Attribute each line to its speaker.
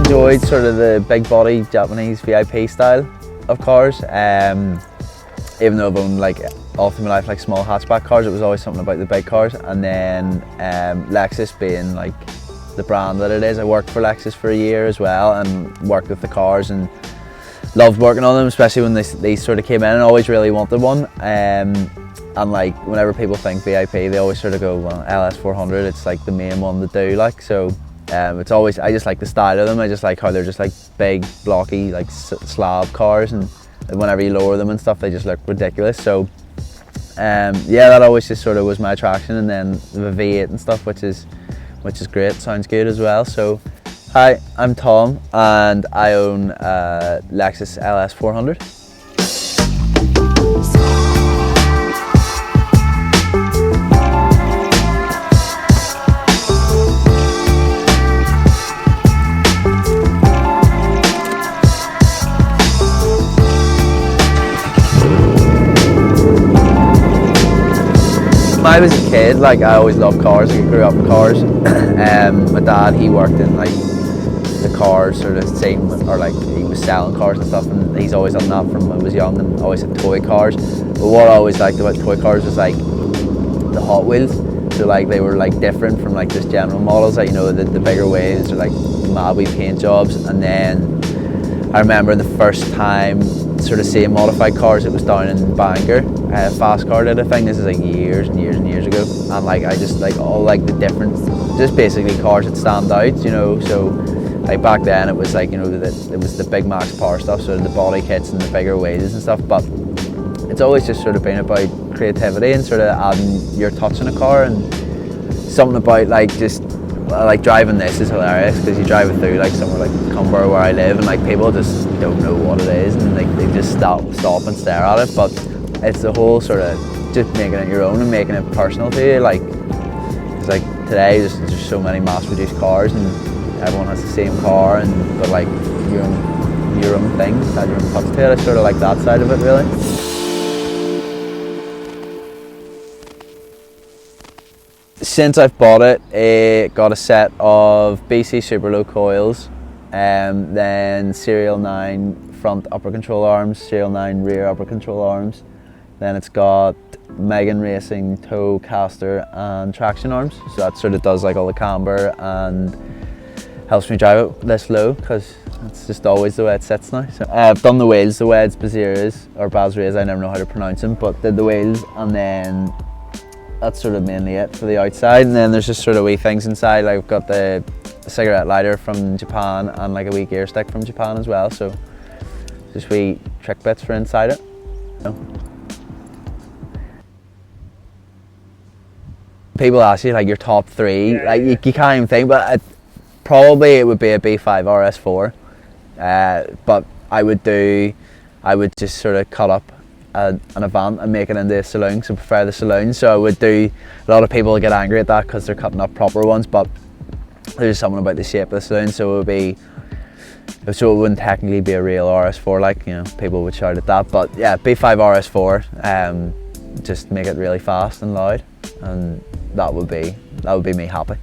Speaker 1: enjoyed sort of the big body Japanese VIP style of cars. Even though I've owned like all through my life like small hatchback cars, it was always something about the big cars. And then Lexus being like the brand that it is. I worked for Lexus for a year as well and worked with the cars and loved working on them, especially when they sort of came in and always really wanted one. And like whenever people think V.I.P, they always sort of go, well, LS 400, it's like the main one to do, like. So it's always, I just like the style of them. I just like how they're just like big, blocky, like slab cars, and whenever you lower them and stuff, they just look ridiculous. So yeah, that always just sort of was my attraction. And then the V8 and stuff, which is great, sounds good as well. So hi, I'm Tom and I own Lexus LS 400. When I was a kid, like I always loved cars. I grew up with cars. My dad, he worked in like the cars sort of scene, or like he was selling cars and stuff, and he's always done that from when I was young, and always had toy cars. But what I always liked about toy cars was like the Hot Wheels. So like they were like different from like just general models, like, you know, the bigger wheels or like mad wee paint jobs. And then I remember the first time sort of seeing modified cars, it was down in Bangor. Fast Car did a thing. This is like years and years and years ago, and like I just like all like the different, just basically cars that stand out, you know. So like back then it was like, you know, it was the big max power stuff, so the body kits and the bigger wheels and stuff. But it's always just sort of been about creativity and sort of adding your touch in a car, and something about like just like driving this is hilarious, because you drive it through like somewhere like Cumber where I live, and like people just don't know what it is, and like they just stop and stare at it. But it's the whole sort of just making it your own and making it personal to you. Like, it's like today there's so many mass-produced cars and everyone has the same car, and but like your own thing, add your own touch to it. It's sort of like that side of it, really. Since I've bought it, I got a set of BC Super Low coils, then Serial 9 front upper control arms, Serial 9 rear upper control arms. Then it's got Megan Racing toe caster and traction arms. So that sort of does like all the camber and helps me drive it this low, because it's just always the way it sits now. So I've done the wheels, the Weds Baziras, or Baziras, I never know how to pronounce them, but did the wheels, and then that's sort of mainly it for the outside. And then there's just sort of wee things inside, like I've got the cigarette lighter from Japan and like a wee gear stick from Japan as well. So just wee trick bits for inside it. People ask you like your top three, like you can't even think, but probably it would be a B5 RS4. But I would just sort of cut up an Avant and make it into a saloon, so I prefer the saloon. So I would do, a lot of people get angry at that because they're cutting up proper ones, but there's something about the shape of the saloon, so it wouldn't technically be a real RS4, like, you know, people would shout at that. But yeah, B5 RS4, just make it really fast and loud, and that would be me happy.